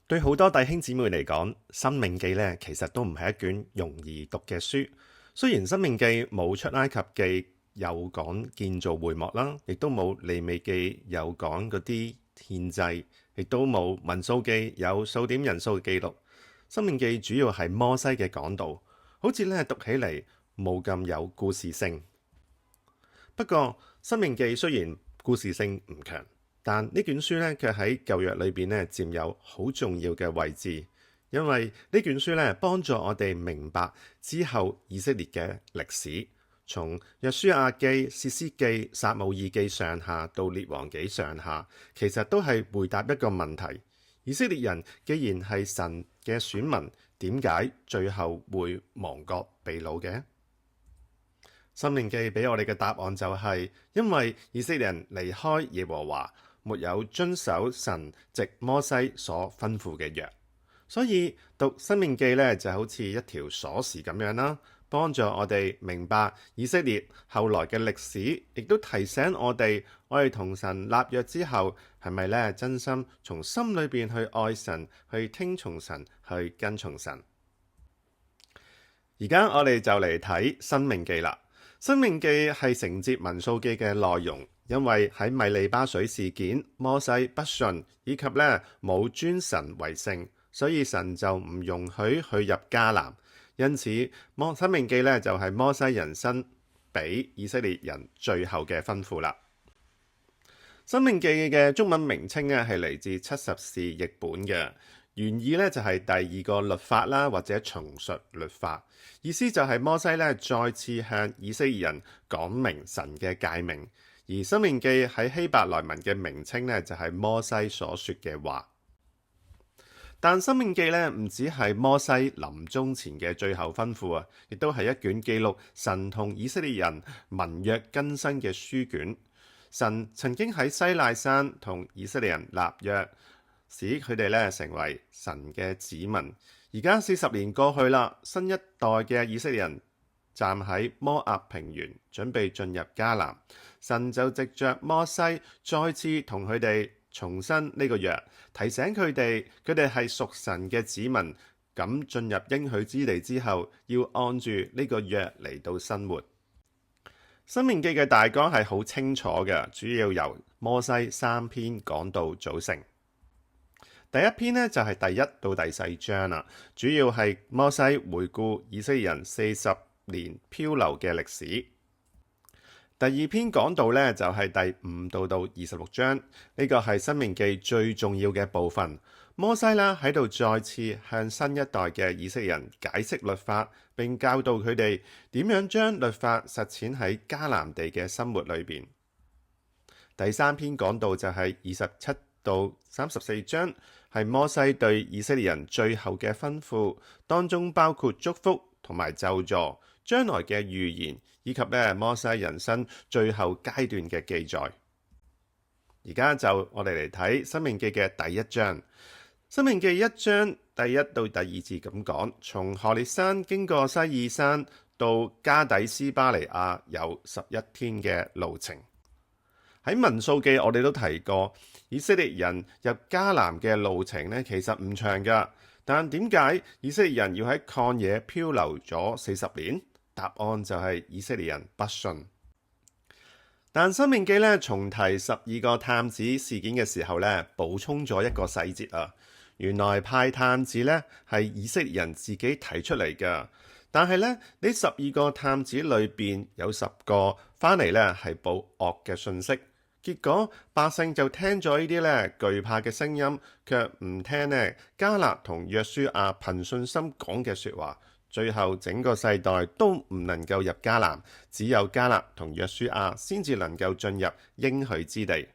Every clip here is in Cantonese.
對好多弟兄姊妹嚟講，《申命記》呢其實都唔係一卷容易讀嘅書。雖然《申命記》冇出埃及記有講建造會幕啦，亦都冇利未記有講嗰啲獻祭，亦都冇民數記有數點人數嘅記錄。《申命記》主要係摩西嘅講道，好似呢讀起嚟冇咁有故事性。不過，《申命記》雖然故事性唔強，但呢卷書呢，卻喺舊約裏邊呢佔有好重要嘅位置，因為呢卷書呢幫助我哋明白之後以色列嘅歷史，從約書亞記、士師記、撒母耳記上下到列王紀上下，其實都係回答一個問題：以色列人既然係神嘅選民，點解最後會亡國被擄嘅？申命記俾我哋嘅答案就係，因為以色列人離開耶和華，沒有遵守神藉摩西所吩咐嘅約，所以讀申命記呢就好似一條鎖匙咁樣啦，幫助我哋明白以色列後來嘅歷史，亦都提醒我哋同神立約之後係咪呢真心從心裏邊去愛神，去聽從神，去跟從神。而家我哋就嚟睇申命記啦。申命記係承接民數記嘅內容，因為喺米利巴水事件，摩西不信以及呢冇尊神為聖，所以神就唔容許佢入迦南。因此，申命記呢就係摩西人生俾以色列人最後嘅吩咐啦。申命記嘅中文名稱呢係嚟自七十士譯本嘅。原意呢就係第二個律法啦，或者重述律法，意思就係摩西呢再次向以色列人講明神嘅誡命。而申命記喺希伯來文嘅名稱呢，就係摩西所說嘅話。但申命記呢唔只係摩西臨終前嘅最後吩咐啊，亦都係一卷記錄神同以色列人盟約更新嘅書卷。神曾經喺西奈山同以色列人立約，使佢哋咧成為神嘅子民。而家40年過去啦，新一代嘅以色列人站喺摩押平原，準備進入迦南。神就藉着摩西再次同佢哋重申呢個約，提醒佢哋係屬神嘅子民。咁進入應許之地之後，要按住呢個約嚟到生活。申命記嘅大綱係好清楚嘅，主要由摩西3篇講道組成。第一篇呢，就係第1到第4章啦，主要係摩西回顧以色列人40年漂流嘅歷史。第二篇講道呢，就係第5到26章，呢個係申命記最重要嘅部分。摩西啦喺度再次向新一代嘅以色列人解釋律法，並教導佢哋點樣將律法實踐喺迦南地嘅生活裏邊。第3篇講道就係27到34章，係摩西對以色列人最後嘅吩咐，當中包括祝福同埋咒詛、將來嘅預言，以及摩西人生最後階段嘅記載。而家就我哋嚟睇申命記嘅第1章。申命記1章第1到第2節咁講，從何烈山經過西珥山到加底斯巴尼亞有11天嘅路程。喺民數記我哋都提過，以色列人入迦南嘅路程呢，其實唔長噶，但點解以色列人要喺曠野漂流咗40年？答案就係以色列人不信。但申命記呢，重提12個探子事件嘅時候呢，補充咗一個細節啊。原來派探子呢係以色列人自己提出嚟噶，但係呢12個探子裏邊有10個翻嚟呢係報惡嘅信息，結果百姓就聽咗呢啲呢懼怕嘅聲音，卻唔聽呢迦勒同約書亞憑信心講嘅說話，最後整個世代都唔能夠入迦南，只有迦勒同約書亞先至能夠進入應許之地。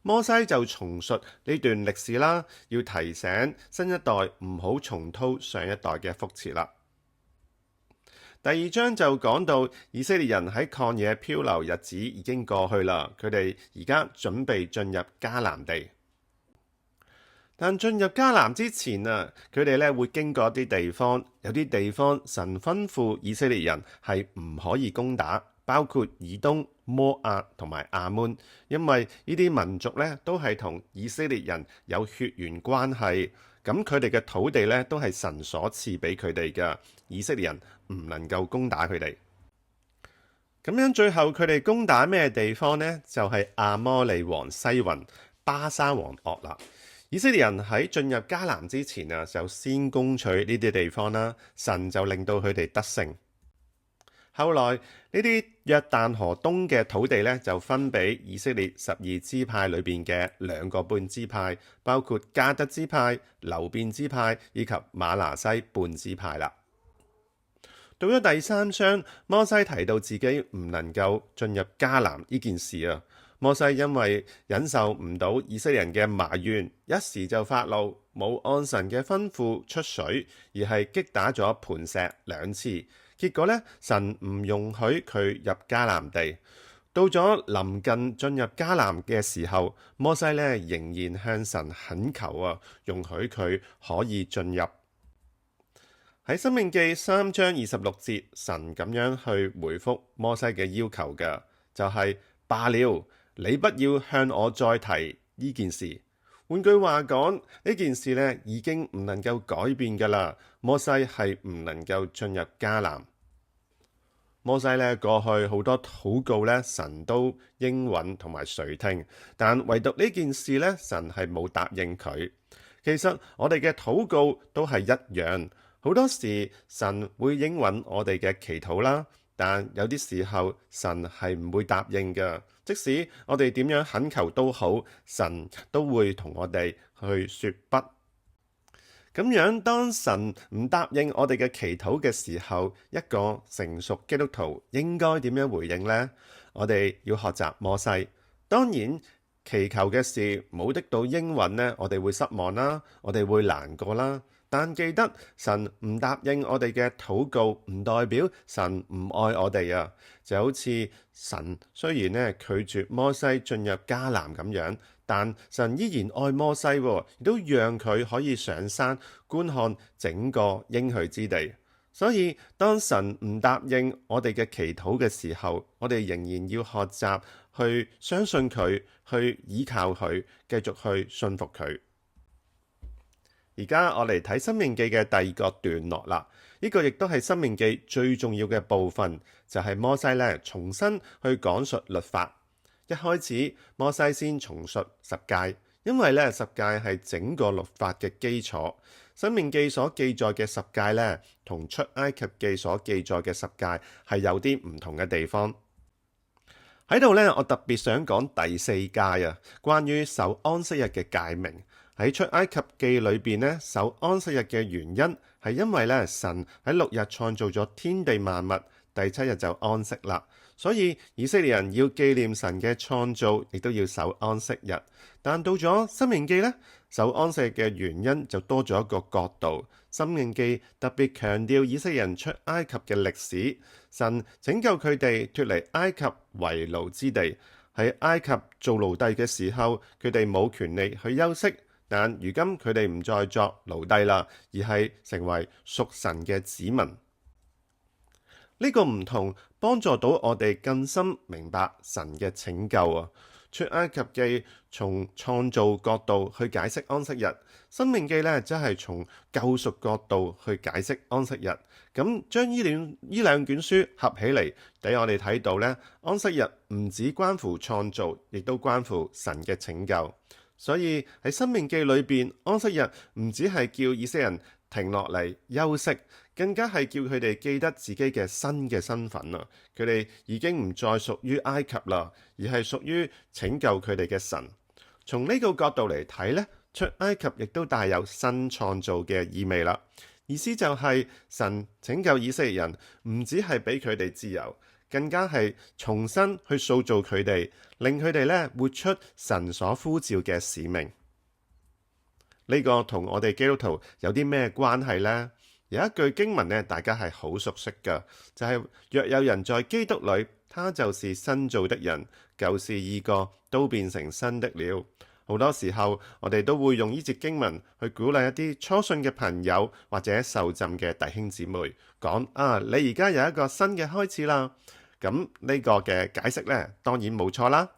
摩西就重述呢段歷史啦，要提醒新一代唔好重蹈上一代嘅覆轍啦。第2章就講到以色列人喺曠野漂流日子已經過去啦，佢哋而家準備進入迦南地。但進入迦南之前啊，佢哋咧會經過一啲地方，有啲地方神吩咐以色列人係唔可以攻打，包括以東、摩押同埋亞捫，因為呢啲民族咧都係同以色列人有血緣關係，咁佢哋嘅土地咧都係神所賜俾佢哋嘅，以色列人唔能夠攻打佢哋。咁樣最後佢哋攻打咩地方呢？就係亞摩利王西宏、巴珊王噩啦。以色列人喺進入迦南之前啊，就先攻取呢啲地方啦，神就令到佢哋得勝。後來呢啲約旦河東嘅土地咧，就分俾以色列12支派裏邊嘅2個半支派，包括迦得支派、流便支派以及瑪拿西半支派啦。到咗第3章，摩西提到自己唔能夠進入迦南呢件事啊。摩西因為忍受唔到以色列人嘅埋怨，一時就發怒，冇按神嘅吩咐出水，而係擊打咗磐石2次。結果咧，神唔容許佢入迦南地。到咗臨近進入迦南嘅時候，摩西咧仍然向神懇求啊，容許佢可以進入。喺申命記3章26節，神咁樣去回覆摩西嘅要求嘅，就係罷了，你不要向我再提呢件事。換句話講，呢件事咧已經唔能夠改變噶啦。摩西係唔能夠進入迦南。摩西咧過去好多禱告咧，神都應允同埋垂聽，但唯獨呢件事咧，神係冇答應佢。其實我哋嘅禱告都係一樣，好多時神會應允我哋嘅祈禱啦，但有啲時候神係唔會答應嘅。即使我哋點樣懇求都好，神都會同我哋去說不。咁樣，當神唔答應我哋嘅祈禱嘅時候，一個成熟基督徒應該點樣回應呢？我哋要學習摩西。當然，祈求嘅事冇得到應允呢，我哋會失望啦，我哋會難過啦。但記得神唔答應我哋嘅禱告，唔代表神唔愛我哋啊！就好似神雖然呢拒絕摩西進入迦南咁樣，但神依然愛摩西，亦都讓佢可以上山觀看整個應許之地。所以當神唔答應我哋嘅祈禱嘅時候，我哋仍然要學習去相信佢，去依靠佢，繼續去信服佢。而家我嚟睇《申命記》嘅第2個段落啦，呢個亦都係《申命記》最重要嘅部分，就係摩西咧重新去講述律法。一開始摩西先重述十誡，因為咧十誡係整個律法嘅基礎。《申命記》所記載嘅十誡咧，同出埃及記所記載嘅十誡係有啲唔同嘅地方。喺度咧，我特別想講第4誡啊，關於守安息日嘅誡命。喺出埃及記裏邊咧，守安息日嘅原因係因為咧神喺6日創造咗天地萬物，第7日就安息啦。所以以色列人要紀念神嘅創造，亦都要守安息日。但到咗申命記咧，守安息日嘅原因就多咗一個角度。申命記特別強調以色列人出埃及嘅歷史，神拯救佢哋脫離埃及為奴之地。喺埃及做奴隸嘅時候，佢哋冇權利去休息。但如今佢哋唔再作奴隸啦，而係成為屬神嘅子民。呢個唔同幫助到我哋更深明白神嘅拯救啊！出埃及記從創造角度去解釋安息日，申命記咧即係從救贖角度去解釋安息日。咁將呢兩卷書合起嚟，俾我哋睇到咧，安息日唔只關乎創造，亦都關乎神嘅拯救。所以喺申命記裏邊，安息日唔只係叫以色列人停落嚟休息，更加係叫佢哋記得自己嘅新嘅身份啊！佢哋已經唔再屬於埃及啦，而係屬於拯救佢哋嘅神。從呢個角度嚟睇呢，出埃及亦都帶有新創造嘅意味啦。意思就係神拯救以色列人，唔只係俾佢哋自由，更加係重新去塑造佢哋，令佢哋咧活出神所呼召嘅使命。呢個同我哋基督徒有啲咩關係呢？有一句經文咧，大家係好熟悉噶，就係若有人在基督裏，他就是新造的人，舊事已過，都變成新的了。好多時候，我哋都會用呢節經文去鼓勵一啲初信嘅朋友或者受浸嘅弟兄姊妹，講啊，你而家有一個新嘅開始啦。咁呢個嘅解釋呢，當然冇錯啦。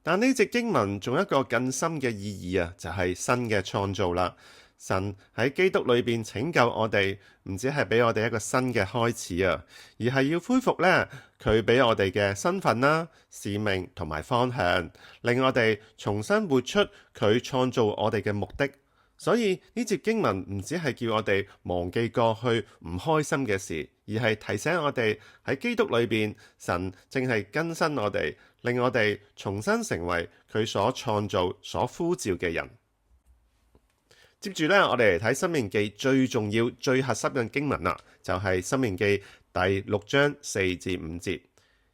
但呢節經文仲有一個更深嘅意義啊，就係新嘅創造啦。神喺基督裏邊拯救我哋，唔止係俾我哋一個新嘅開始啊，而係要恢復呢佢俾我哋嘅身份啦、使命同埋方向，令我哋重新活出佢創造我哋嘅目的。所以呢節經文唔止係叫我哋忘記過去唔開心嘅事，而係提醒我哋喺基督裏邊，神正係更新我哋，令我哋重新成為佢所創造、所呼召嘅人。接住呢，我哋嚟睇《申命記》最重要、最核心嘅經文啦，就係《申命記》第6章4至5節。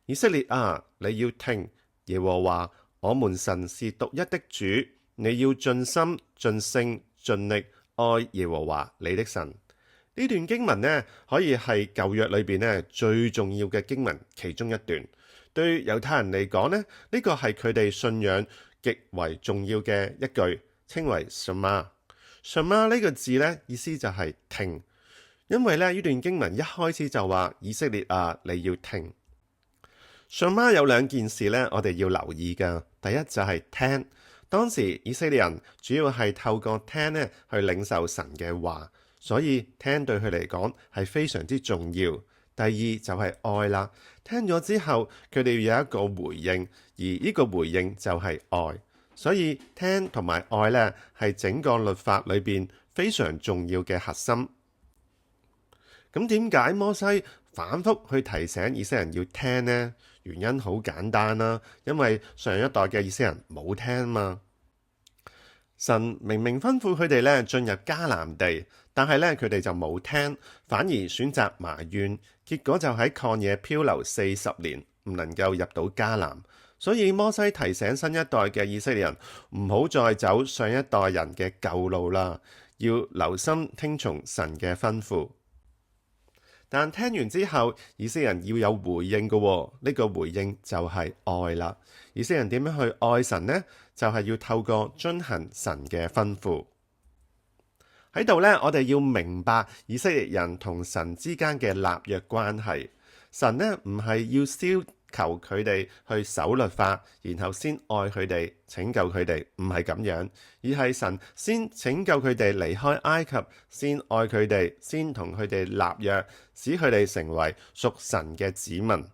以色列啊，你要聽，耶和華我們神是獨一的主，你要盡心、盡性、盡力愛耶和華你的神。呢段經文呢，可以係舊約裏邊呢最重要嘅經文其中一段。對猶太人嚟講呢，呢個係佢哋信仰極為重要嘅一句，稱為 Shema。Shema 呢個字呢，意思就係聽，因為呢段經文一開始就話以色列啊，你要聽。Shema 有兩件事呢，我哋要留意㗎。第一就係聽，當時以色列人主要係透過聽呢去領受神嘅話，所以聽對佢嚟講係非常之重要。第二就係愛啦，聽咗之後佢哋要有一個回應，而呢個回應就係愛。所以聽同埋愛呢，係整個律法裏邊非常重要嘅核心。咁點解摩西反覆去提醒以色列人要聽呢？原因好簡單啦，因為上一代嘅以色列人冇聽嘛。神明明吩咐佢哋咧進入迦南地，但係咧佢哋就冇聽，反而選擇埋怨，結果就喺曠野漂流40年，唔能夠入到迦南。所以摩西提醒新一代嘅以色列人唔好再走上一代人嘅舊路啦，要留心聽從神嘅吩咐。但聽完之後，以色列人要有回應嘅喎，呢個回應就係愛啦。以色列人點樣去愛神呢？就係要透過遵行神嘅吩咐。喺度呢，我哋要明白以色列人同神之間嘅立約關係。神呢唔係要求佢哋去守律法，然後先愛佢哋、拯救佢哋，唔係咁樣，而係神先拯救佢哋離開埃及，先愛佢哋，先同佢哋立約，使佢哋成為屬神嘅子民。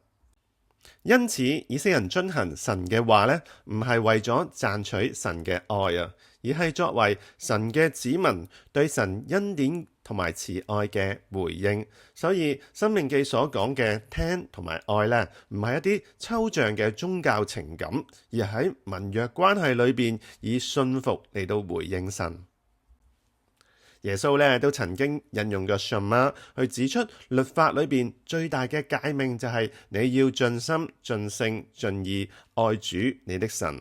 因此，以色列人遵行神嘅話呢，唔係為咗賺取神嘅愛啊，而係作為神嘅子民對神恩典同埋慈愛嘅回應。所以申命記所講嘅聽同埋愛呢，唔係一啲抽象嘅宗教情感，而喺盟約關係裏邊以信服嚟到回應神。耶穌呢都曾經引用過 Shema 去指出律法裏邊最大嘅誡命就係你要盡心、盡性、盡意愛主你的神。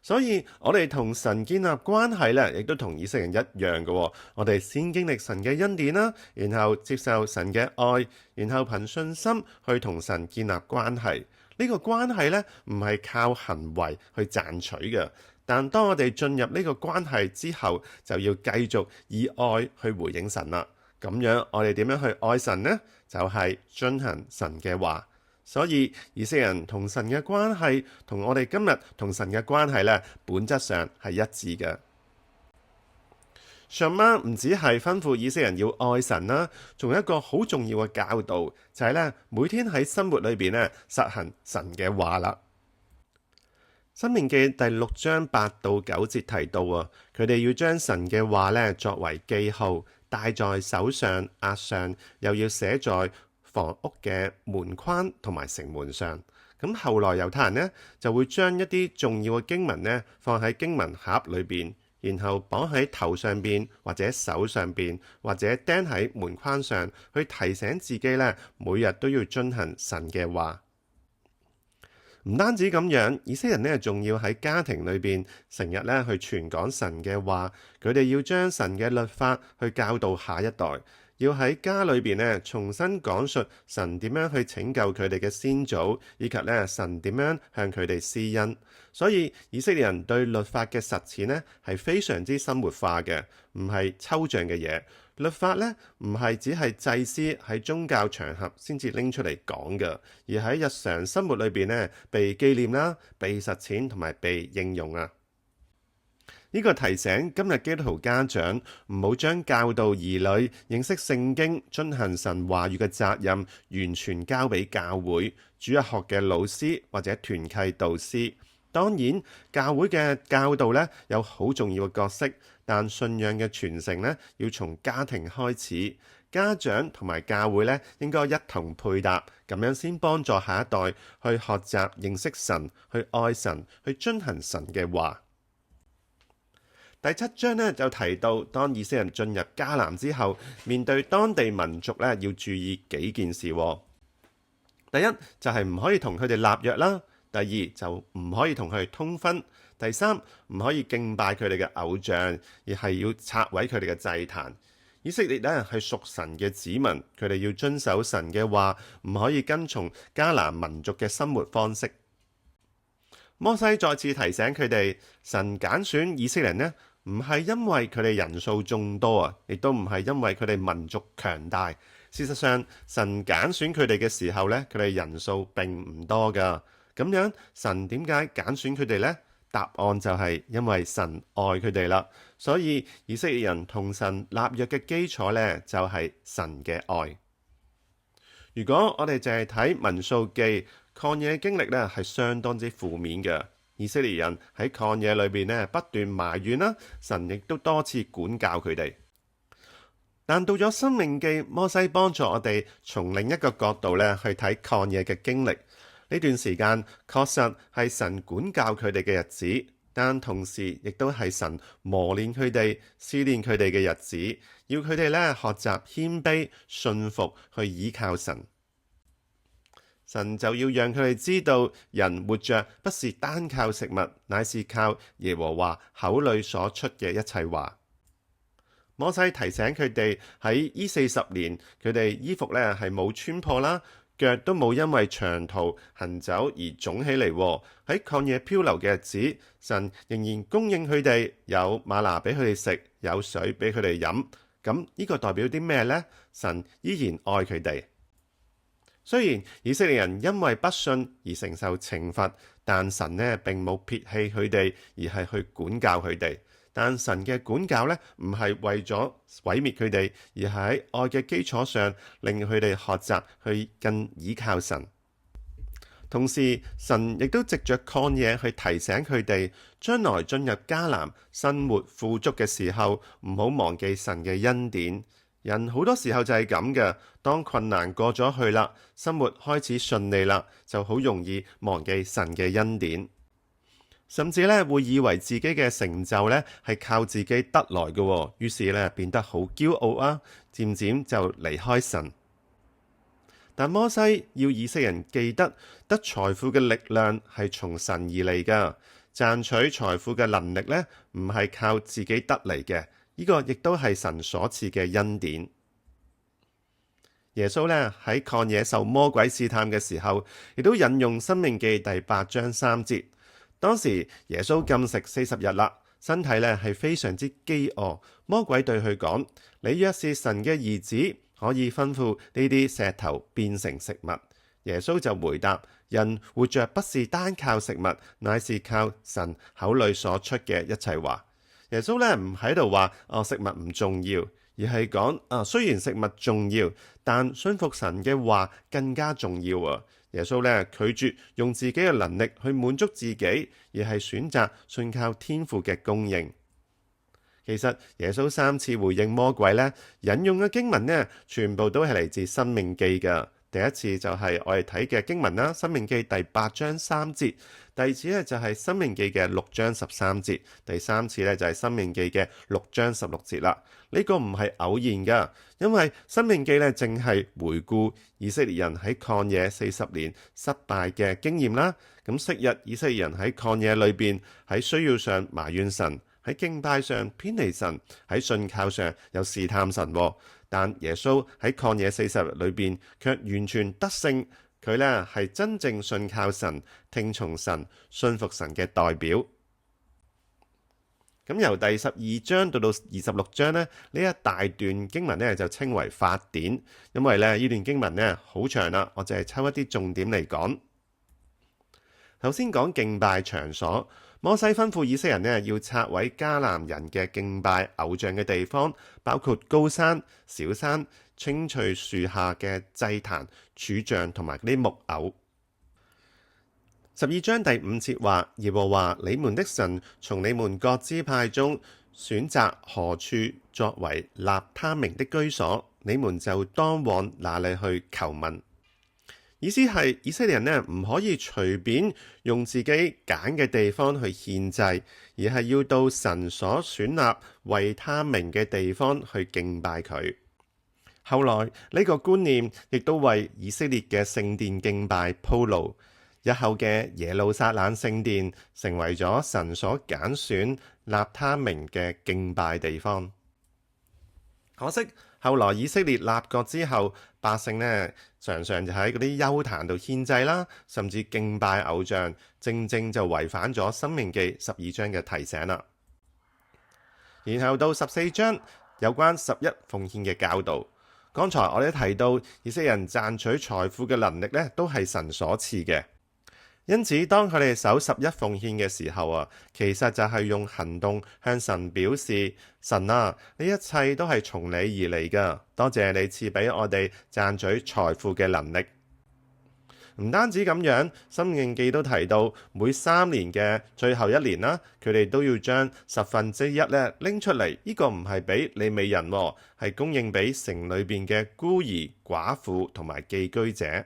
所以我哋同神建立關係呢，亦都同以色列人一樣嘅。我哋先經歷神嘅恩典啦，然後接受神嘅愛，然後憑信心去同神建立關係。呢個關係呢，唔係靠行為去賺取嘅。但當我哋進入呢個關係之後，就要繼續以愛去回應神啦。咁樣我哋點樣去愛神呢？就係遵行神嘅話。所以以色列人同神嘅關係，同我哋今日同神嘅關係呢，本質上係一致嘅。Shema唔止係吩咐以色列人要愛神啦，仲有一個好重要嘅教導，就係呢：每天喺生活裏邊呢，實行神嘅話啦。申命記第6章8到9節提到啊，佢哋要將神嘅話咧作為記號，戴在手上、額上，又要寫在房屋嘅門框同埋城門上。咁後來猶太人呢，就會將一啲重要嘅經文呢放喺經文盒裏邊，然後綁喺頭上邊或者手上邊，或者釘喺門框上，去提醒自己咧每日都要遵行神嘅話。唔單止咁樣，以色列人呢仲要喺家庭裏邊成日咧去傳講神嘅話，佢哋要將神嘅律法去教導下一代，要喺家裏邊呢重新講述神點樣去拯救佢哋嘅先祖，以及咧神點樣向佢哋施恩。所以以色列人對律法嘅實踐呢係非常之生活化嘅，唔係抽象嘅嘢。律法咧唔係只係祭司喺宗教場合先至拎出嚟講嘅，而喺日常生活裏邊咧被紀念啦、被實踐同埋被應用啊。呢個提醒今日基督徒家長唔好將教導兒女認識聖經、遵行神話語嘅責任完全交俾教會、主日學嘅老師或者團契導師。當然，教會嘅教導咧有好重要嘅角色，但信仰嘅傳承咧要從家庭開始，家長同埋教會咧應該一同配搭，咁樣先幫助下一代去學習認識神、去愛神、去遵行神嘅話。第7章咧就提到，當以色列人進入迦南之後，面對當地民族咧要注意幾件事。第一就係唔可以同佢哋立約啦。第二就唔可以同佢哋通婚。第三唔可以敬拜佢哋嘅偶像，而係要拆毀佢哋嘅祭壇。以色列咧係屬神嘅子民，佢哋要遵守神嘅話，唔可以跟從迦南民族嘅生活方式。摩西再次提醒佢哋，神揀選以色列人呢，唔係因為佢哋人數眾多啊，亦都唔係因為佢哋民族強大。事實上，神揀選佢哋嘅時候呢，佢哋人數並唔多噶。咁樣，神點解揀選佢哋呢？答案就係因為神愛佢哋啦。所以以色列人同神立約嘅基礎呢，就係神嘅愛。如果我哋淨係睇民數記，曠野經歷呢係相當之負面嘅。以色列人喺曠野裏邊呢，不斷埋怨啦，神亦都多次管教佢哋。但到咗申命記，摩西幫助我哋從另一個角度呢去睇曠野嘅經歷。呢段時間確實係神管教佢哋嘅日子，但同時亦都係神磨練佢哋、試煉佢哋嘅日子，要佢哋咧學習謙卑、信服，去依靠神。神就要讓佢哋知道，人活着不是單靠食物，乃是靠耶和華口裏所出嘅一切話。摩西提醒佢哋喺呢40年，佢哋衣服咧係冇穿破啦。腳都冇因為長途行走而腫起嚟。喺曠野漂流嘅日子，神仍然供應佢哋，有嗎哪俾佢哋食，有水俾佢哋飲。咁呢個代表啲咩呢？神依然愛佢哋。雖然以色列人因為不信而承受懲罰，但神呢並冇撇棄佢哋，而係去管教佢哋。但神嘅管教呢，唔係為咗毀滅佢哋，而係喺愛嘅基礎上，令佢哋學習去更倚靠神。同時，神亦都藉着曠野去提醒佢哋，將來進入迦南生活富足嘅時候，唔好忘記神嘅恩典。人好多時候就係咁嘅，當困難過咗去啦，生活開始順利啦，就好容易忘記神嘅恩典。甚至咧會以為自己嘅成就咧係靠自己得來嘅，於是咧變得好驕傲啊，漸漸就離開神。但摩西要以色列人記得，得財富嘅力量係從神而嚟噶，賺取財富嘅能力咧唔係靠自己得嚟嘅，呢個亦都係神所賜嘅恩典。耶穌咧喺曠野受魔鬼試探嘅時候，亦都引用申命記第8章3節。當時耶穌禁食40日啦，身體咧係非常之飢餓。魔鬼對佢講：你若是神嘅兒子，可以吩咐呢啲石頭變成食物。耶穌就回答：人活着不是單靠食物，乃是靠神口裏所出嘅一切話。耶穌咧唔喺度話食物唔重要，而係講雖然食物重要，但信服神嘅話更加重要啊。耶穌咧拒絕用自己嘅能力去滿足自己，而係選擇信靠天父嘅供應。其實耶穌3次回應魔鬼咧，引用嘅經文呢，全部都係嚟自申命記嘅。第一次就係我哋睇嘅經文啦，申命記第8章3節；第二次咧就係申命記嘅6章13節；第三次咧就係申命記嘅6章16節啦。呢個唔係偶然噶，因為申命記咧正係回顧以色列人喺曠野40年失敗嘅經驗啦。咁昔日以色列人喺曠野裏邊喺需要上埋怨神，喺敬拜上偏離神，喺信靠上又試探神。但耶穌喺曠野40日裏邊，卻完全得勝。佢呢係真正信靠神、聽從神、信服神嘅代表。咁由第12章到26章呢，呢一大段經文呢就稱為法典，因為呢段經文呢好長啦，我淨係抽一啲重點嚟講。頭先講敬拜場所，摩西吩咐以色列人呢要拆毀迦南人嘅敬拜偶像嘅地方，包括高山、小山、青翠樹下嘅祭壇、柱像同埋啲木偶。12章第5節話：耶和華你們的神從你們各支派中選擇何處作為立他名的居所，你們就當往那裡去求問。意思係以色列人呢唔可以隨便用自己揀嘅地方去獻祭，而係要到神所選立為他名嘅地方去敬拜佢。後來呢個觀念亦都為以色列嘅聖殿敬拜鋪路。日後嘅耶路撒冷聖殿成為咗神所揀選立他名嘅敬拜地方。可惜後來以色列立國之後，百姓呢常常就喺嗰啲邱壇度獻祭啦，甚至敬拜偶像，正正就違反咗申命記12章嘅提醒啦。然後到14章有關11奉獻嘅教導。剛才我哋提到以色列人賺取財富嘅能力呢都係神所賜嘅。因此，當佢哋守11奉獻嘅時候啊，其實就係用行動向神表示：神啊，呢一切都係從你而嚟噶，多謝你賜俾我哋賺取財富嘅能力。唔單止咁樣，申命記都提到，每3年嘅最後1年啦，佢哋都要將1/10咧拎出嚟。呢個唔係俾利未人，係供應俾城裏邊嘅孤兒、寡婦同埋寄居者。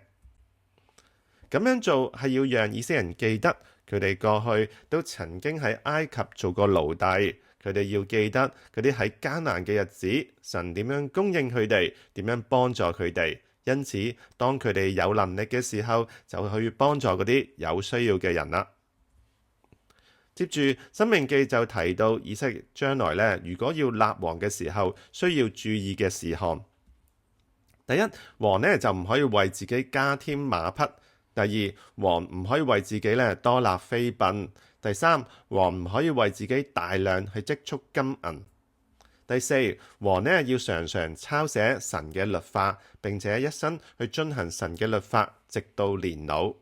咁樣做係要讓以色列人記得佢哋過去都曾經喺埃及做過奴隸，佢哋要記得嗰啲喺艱難嘅日子，神點樣供應佢哋，點樣幫助佢哋。因此，當佢哋有能力嘅時候，就去幫助嗰啲有需要嘅人啦。接住，申命記就提到以色列將來呢，如果要立王嘅時候，需要注意嘅事項。第一，王呢就唔可以為自己加添馬匹。第二，王唔可以為自己咧多立妃嬪。第三，王唔可以為自己大量去積蓄金銀。第四，王呢要常常抄寫神嘅律法，並且一生去遵行神嘅律法，直到年老。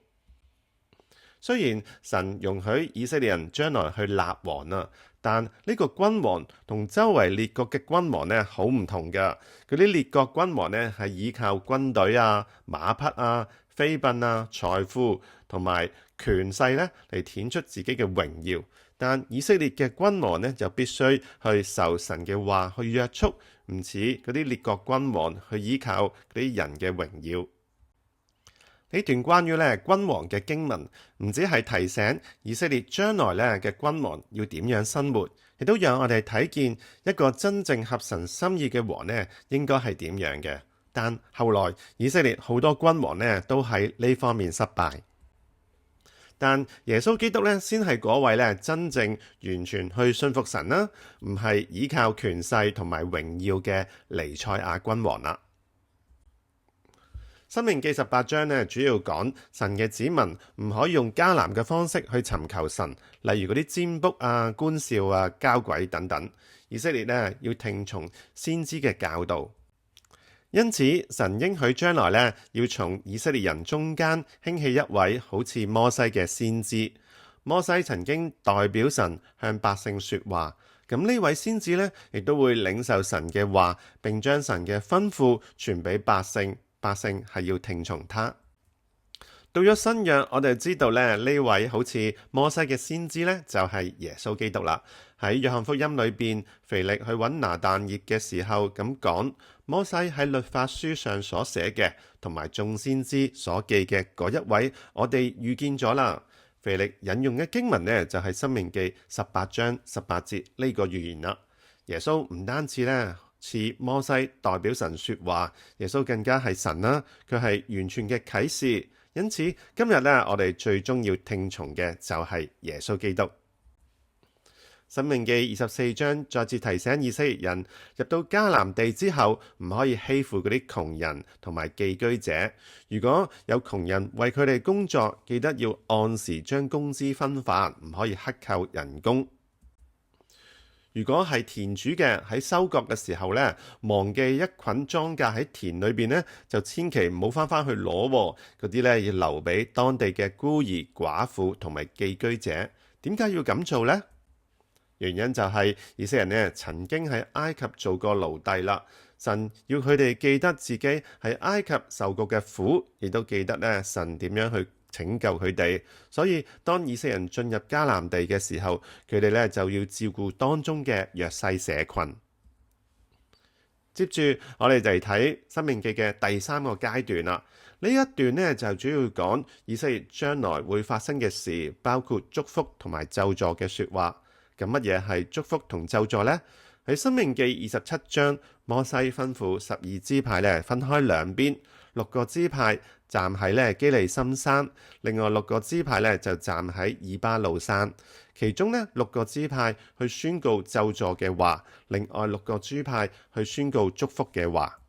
雖然神容許以色列人將來去立王啊，但呢個君王同周圍列國嘅君王呢好唔同㗎。嗰啲列國君王呢係依靠軍隊啊、馬匹啊、妃嬪啊、財富同埋權勢咧嚟顯出自己嘅榮耀，但以色列嘅君王呢，就必須去受神嘅話去約束，唔似嗰啲列國君王去依靠嗰啲人嘅榮耀。呢段關於咧君王嘅經文，唔止係提醒以色列將來咧嘅君王要點樣生活，亦都讓我哋睇見一個真正合神心意嘅王呢應該係點樣嘅。但後來以色列好多君王呢都喺呢方面失敗，但耶穌基督呢先係嗰位呢真正完全去信服神啦，唔係依靠權勢同埋榮耀嘅彌賽亞君王啦。申命記18章呢主要講神嘅子民唔可以用迦南嘅方式去尋求神，例如嗰啲占卜啊、觀兆啊、交鬼等等。以色列呢要聽從先知嘅教導。因此，神應許將來咧，要從以色列人中間興起一位好似摩西嘅先知。摩西曾經代表神向百姓說話，咁呢位先知咧，亦都會領受神嘅話，並將神嘅吩咐傳俾百姓。百姓係要聽從他。到咗新約，我哋知道咧，呢位好似摩西嘅先知咧，就係耶穌基督啦。喺約翰福音裏邊，腓力去揾拿但業嘅時候咁講，摩西喺律法書上所寫嘅，同埋眾先知所記嘅嗰一位，我哋遇見咗啦。腓力引用嘅經文呢，就係申命記18章18節呢個預言啦。耶穌唔單止呢似摩西代表神說話，耶穌更加係神啦，佢係完全嘅啟示。因此今日呢，我哋最終要聽從嘅就係耶穌基督。申命記24章再次提醒以色列人，入到迦南地之後，唔可以欺負嗰啲窮人同埋寄居者。如果有窮人為佢哋工作，記得要按時將工資分發，唔可以克扣人工。如果係田主嘅，喺收割嘅時候呢，忘記一捆莊稼喺田裏邊呢，就千祈唔好翻去攞喎。嗰啲呢，要留俾當地嘅孤兒寡婦同埋寄居者。點解要咁做呢？原因就係以色列人呢曾經喺埃及做過奴隸啦。神要佢哋記得自己喺埃及受過嘅苦，亦都記得呢神點樣去拯救佢哋。所以當以色列人進入迦南地嘅時候，佢哋呢就要照顧當中嘅弱勢社群。接住我哋就嚟睇《申命記》嘅第3個階段啦。呢一段呢就主要講以色列將來會發生嘅事，包括祝福同埋咒詛嘅說話。咁乜嘢係祝福同咒詛呢？喺《申命記》27章，摩西吩咐12支派呢分開兩邊，6個支派站喺呢基利心山，另外6個支派呢就站喺以巴路山。其中呢6個支派去宣告咒詛嘅話，另外6個支派去宣告祝福嘅話。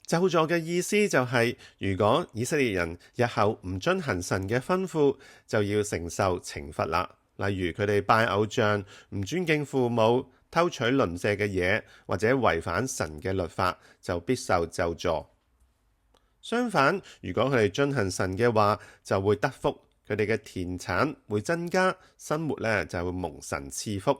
咒詛嘅意思就係，如果以色列人日後唔遵行神嘅吩咐，就要承受懲罰啦。例如佢哋拜偶像、唔尊敬父母、偷取鄰舍嘅嘢，或者違反神嘅律法，就必受咒詛。相反，如果佢哋遵行神嘅話，就會得福，佢哋嘅田產會增加，生活呢就會蒙神賜福。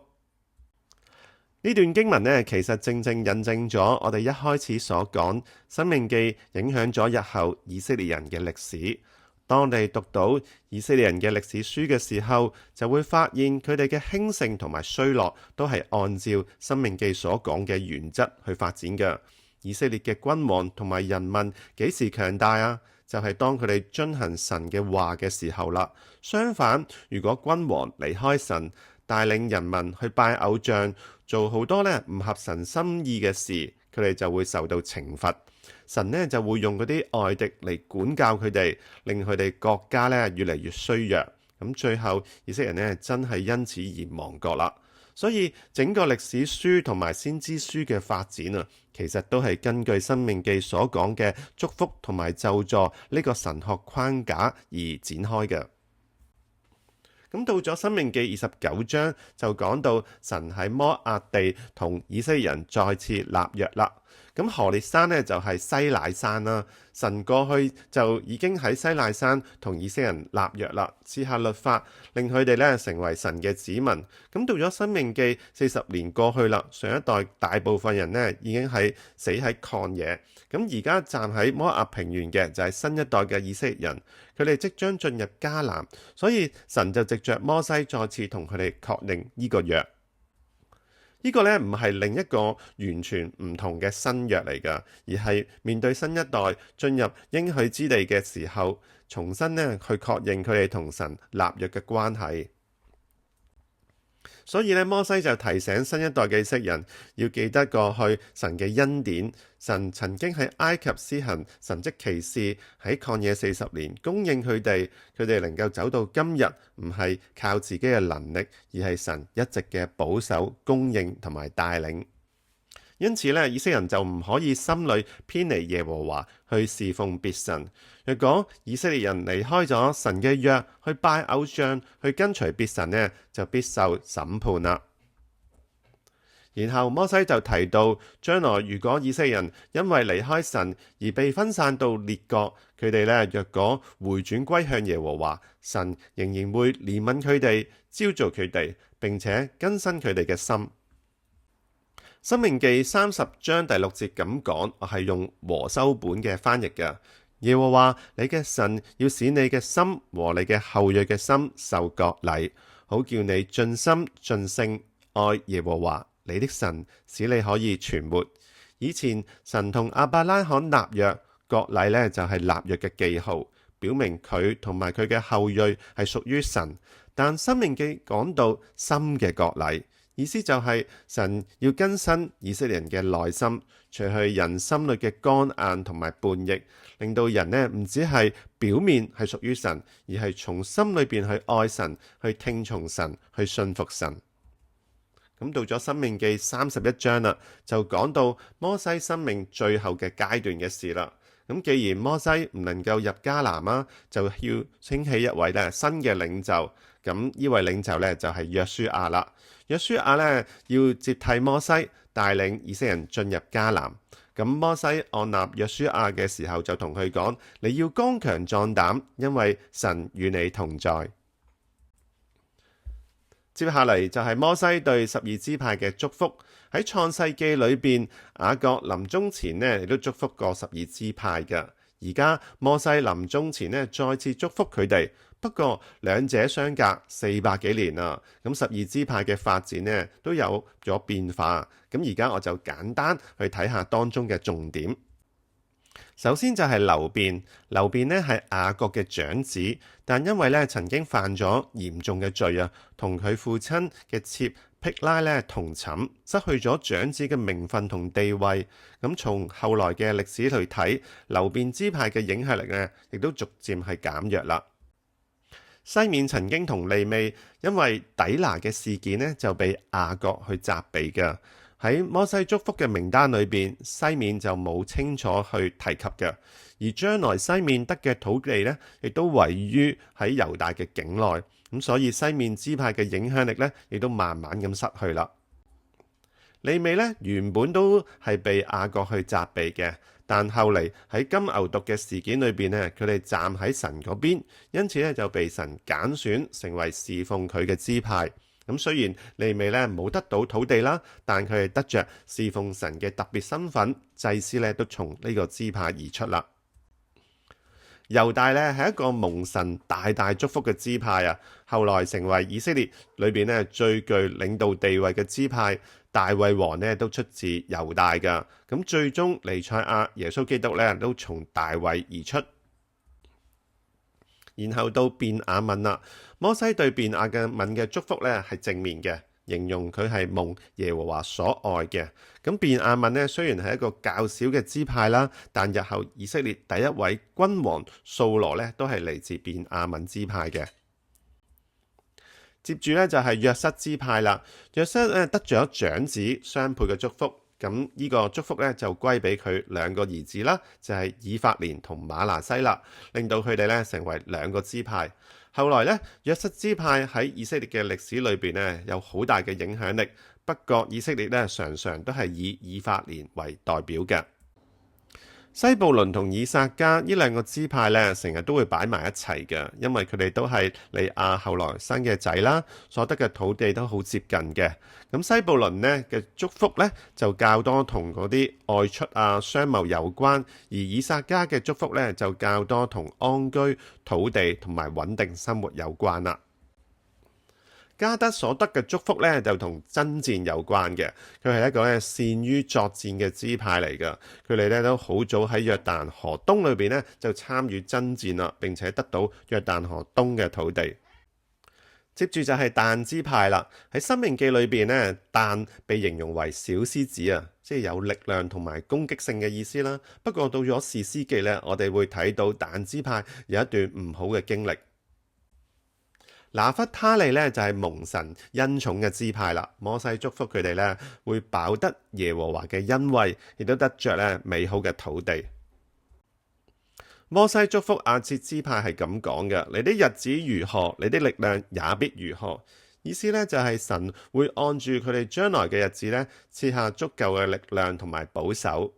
呢段經文呢，其實正正印證咗我哋一開始所講，申命記影響咗日後以色列人嘅歷史。當我哋讀到以色列人嘅歷史書嘅時候，就會發現佢哋嘅興盛同埋衰落都係按照申命記所講嘅原則去發展嘅。以色列嘅君王同埋人民幾時強大啊？就係當佢哋遵行神嘅話嘅時候啦。相反，如果君王離開神，帶領人民去拜偶像，做好多呢唔合神心意嘅事，佢哋就會受到懲罰。神呢就會用嗰啲外敵嚟管教佢哋，令佢哋國家呢越嚟越衰弱。咁最後以色列人呢真係因此而亡國啦。所以整個歷史書同埋先知書嘅發展啊，其實都係根據申命記所講嘅祝福同埋咒詛呢個神學框架而展開嘅。咁到咗申命記29章就講到神喺摩押地同以色列人再次立約啦。咁何烈山呢，就係西乃山啦。神過去就已經喺西乃山同以色列人立約啦，賜下律法，令佢哋呢成為神嘅子民。咁到咗申命記40年過去啦，上一代大部分人呢已經係死喺曠野。咁而家站喺摩押平原嘅就係新一代嘅以色列人，佢哋即將進入迦南，所以神就藉着摩西再次同佢哋確認呢個約。呢個呢唔係另一個完全唔同嘅新約嚟㗎，而係面對新一代進入應許之地嘅時候，重新呢去確認佢哋同神立約嘅關係。所以呢，摩西就提醒新一代嘅以色列人要記得過去神嘅恩典，神曾經喺埃及施行神蹟奇事，喺曠野40年供應佢哋能夠走到今日，唔係靠自己嘅能力，而係神一直嘅保守、供應同埋帶領。因此呢，以色列人就唔可以心裏偏離耶和華去侍奉別神。若果以色列人離開咗神嘅約，去拜偶像，去跟隨別神呢，就必受審判啦。然後摩西就提到，將來如果以色列人因為離開神而被分散到列國，佢哋呢若果回轉歸向耶和華，神仍然會憐憫佢哋，招造佢哋，並且更新佢哋嘅心。申命記30章第6節咁講，我係用和修本嘅翻譯嘅。耶和華你嘅神要使你嘅心和你嘅後裔嘅心受割禮，好叫你盡心盡性愛耶和華你的神，使你可以存活。以前神同亞伯拉罕立約，割禮呢就係立約嘅記號，表明佢同埋佢嘅後裔係屬於神。但申命記講到心嘅割禮，意思就係神要更新以色列人嘅內心，除去人心裏嘅剛硬同埋叛逆，令到人呢唔只係表面係屬於神，而係從心裏邊去愛神，去聽從神，去信服神。咁到咗申命記31章啦，就講到摩西生命最後嘅階段嘅事啦。咁既然摩西唔能夠入迦南啊，就要興起一位咧新嘅領袖。咁呢位領袖咧就係約書亞啦。約書亞咧要接替摩西，帶領以色列人進入迦南。咁摩西按立約書亞嘅時候就同佢講：你要剛強壯膽，因為神與你同在。接下嚟就係摩西對12支派嘅祝福。喺創世記裏邊，雅各臨終前呢亦都祝福過12支派嘅。而家摩西臨終前呢再次祝福佢哋，不過兩者相隔400幾年啦。咁12支派嘅發展呢都有咗變化。咁而家我就簡單去睇下當中嘅重點。首先就係流便，流便呢係雅各嘅長子，但因為咧曾經犯咗嚴重嘅罪啊，同佢父親嘅妾辟拉咧同寢，失去咗長子嘅名分同地位。咁從後來嘅歷史去睇，流便支派嘅影響力呢亦都逐漸係減弱啦。西面曾經同利未因為底拿嘅事件呢就被雅各去責備嘅。喺摩西祝福嘅名單裏邊，西面就冇清楚去提及嘅。而將來西面得嘅土地呢，亦都位於喺猶大嘅境內，咁所以西面支派嘅影響力呢，亦都慢慢咁失去啦。利未呢，原本都係被雅各去責備嘅，但後嚟喺金牛犢嘅事件裏邊呢，佢哋站喺神嗰邊，因此咧就被神揀選成為侍奉佢嘅支派。咁雖然利未咧冇得到土地啦，但佢係得着侍奉神嘅特別身份，祭司咧都從呢個支派而出啦。猶大咧係一個蒙神大大祝福嘅支派啊，後來成為以色列裏邊咧最具領導地位嘅支派。大衛王咧都出自猶大噶，咁最終彌賽亞耶穌基督咧都從大衛而出。然後到便雅憫啦，摩西對便雅憫嘅祝福咧係正面嘅，形容佢係蒙耶和華所愛嘅。咁便雅憫呢，雖然係一個較小嘅支派啦，但日後以色列第一位君王掃羅咧都係嚟自便雅憫支派嘅。接住咧就係約瑟支派啦，約瑟咧得咗長子雙倍嘅祝福。咁呢個祝福咧就歸俾佢兩個兒子啦，就係以法蓮同瑪拿西啦，令到佢哋咧成為兩個支派。後來咧約瑟支派喺以色列嘅歷史裏邊咧有好大嘅影響力，不過以色列咧常常都係以以法蓮為代表嘅。西布倫同以撒迦呢兩個支派咧，成日都會擺埋一齊嘅，因為佢哋都係利亞後來生嘅仔啦，所得嘅土地都好接近嘅。咁西布倫呢嘅祝福咧就較多同嗰啲外出啊、商貿有關，而以撒迦嘅祝福咧就較多同安居、土地同埋穩定生活有關啦。迦得所得嘅祝福咧就同爭戰有關嘅，佢係一個咧善於作戰嘅支派嚟噶。佢哋咧都好早喺約旦河東裏邊咧就參與爭戰啦，並且得到約旦河東嘅土地。接住就係但支派啦。喺申命記裏邊咧，但被形容為小獅子啊，即係有力量同埋攻擊性嘅意思啦。不過到咗士師記咧，我哋會睇到但支派有一段唔好嘅經歷。拿弗他利咧就係蒙神恩寵嘅支派啦，摩西祝福佢哋咧會飽得耶和華嘅恩惠，亦都得着咧美好嘅土地。摩西祝福亞設支派係咁講嘅：你的日子如何，你的力量也必如何。意思咧就係神會按住佢哋將來嘅日子咧賜下足夠嘅力量同埋保守。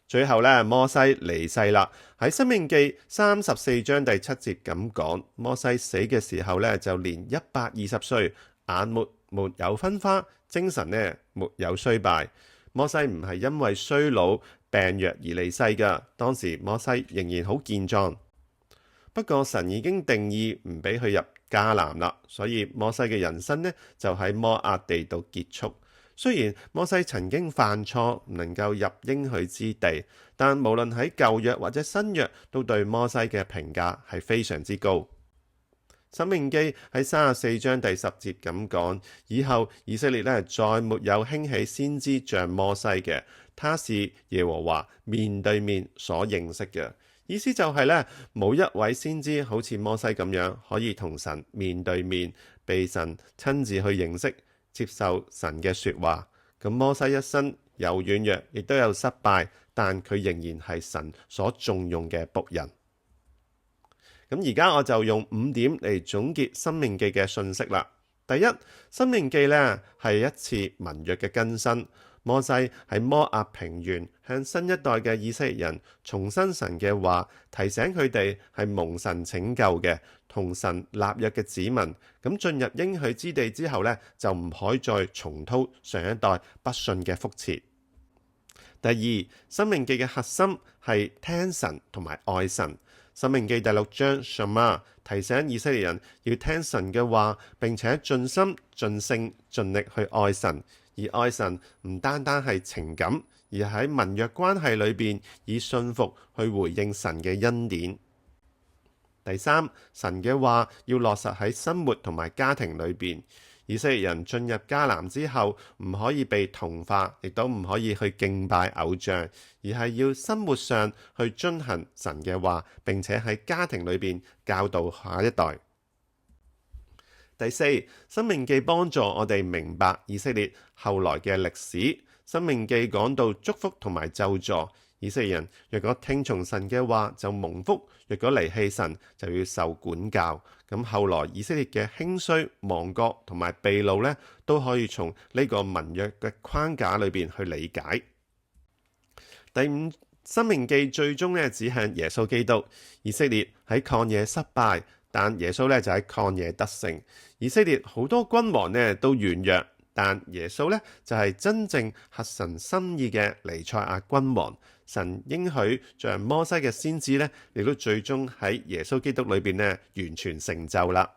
最後咧，摩西離世啦。喺申命記34章第7節咁講，摩西死嘅時候咧就年120歲，眼沒有昏花，精神呢沒有衰敗。摩西唔係因為衰老病弱而離世噶，當時摩西仍然好健壯。不過神已經定義唔俾佢入迦南啦，所以摩西嘅人生呢就喺摩押地度結束。雖然摩西曾經犯錯，唔能夠入應許之地，但無論喺舊約或者新約，都對摩西嘅評價係非常之高。申命記喺34章第10節咁講：以後以色列咧再沒有興起先知像摩西嘅，他是耶和華面對面所認識嘅。意思就係咧，冇一位先知好似摩西咁樣，可以同神面對面，被神親自去認識，接受神嘅說話。咁摩西一生有軟弱，亦都有失敗，但佢仍然係神所重用嘅僕人。咁而家我就用5點嚟總結《申命記》嘅信息啦。第一，《申命記》呢係一次盟約嘅更新。摩西喺摩押平原向新一代嘅以色列人重申神嘅話，提醒佢哋係蒙神拯救嘅，同神立約嘅子民。咁進入應許之地之後呢，就唔可以再重蹈上一代不信嘅覆轍。第二，《申命記》嘅核心係聽神同埋愛神。《申命記》第6章 Shema 提醒以色列人要聽神嘅話，並且盡心盡性盡力去愛神。而愛神唔單單係情感，而喺盟約關係裏邊以信服去回應神嘅恩典。第三，神嘅話要落實喺生活同埋家庭裏邊。以色列人進入迦南之後，唔可以被同化，亦都唔可以去敬拜偶像，而係要生活上去遵行神嘅話，並且喺家庭裏邊教導下一代。第四，《申命記》幫助我哋明白以色列後來嘅歷史。《申命記》講到祝福同埋咒詛，以色列人若果聽從神嘅話就蒙福，若果離棄神就要受管教。咁後來以色列嘅興衰、亡國同埋被擄呢，都可以從呢個盟約嘅框架裏邊去理解。第五，《申命記》最終呢指向耶穌基督。以色列喺曠野失敗，但耶穌呢就喺曠野得勝。以色列好多君王呢都軟弱，但耶穌呢就係真正合神心意嘅彌賽亞君王。神應許像摩西嘅先知呢，亦都最終喺耶穌基督裏邊呢完全成就啦。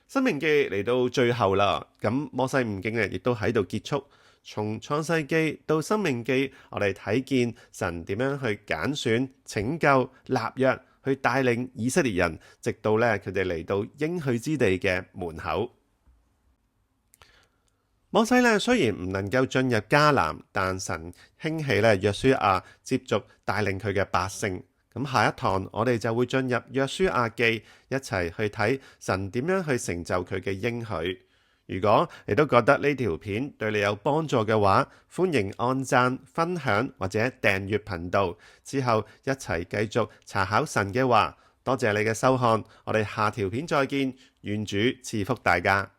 申命記嚟到最後啦，咁摩西五經呢亦都喺度結束。從創世記到申命記，我哋睇見神點樣去揀選、拯救、立約，去帶領以色列人，直到咧佢哋嚟到應許之地嘅門口。摩西咧雖然唔能夠進入迦南，但神興起咧約書亞接續帶領佢嘅百姓。咁下一堂我哋就會進入約書亞記，一齊去睇神點樣去成就佢嘅應許。如果你都覺得呢條片對你有幫助嘅話，歡迎按讚、分享或者訂閱頻道，之後一齊繼續查考神嘅話。多謝你嘅收看，我哋下條片再見，願主賜福大家。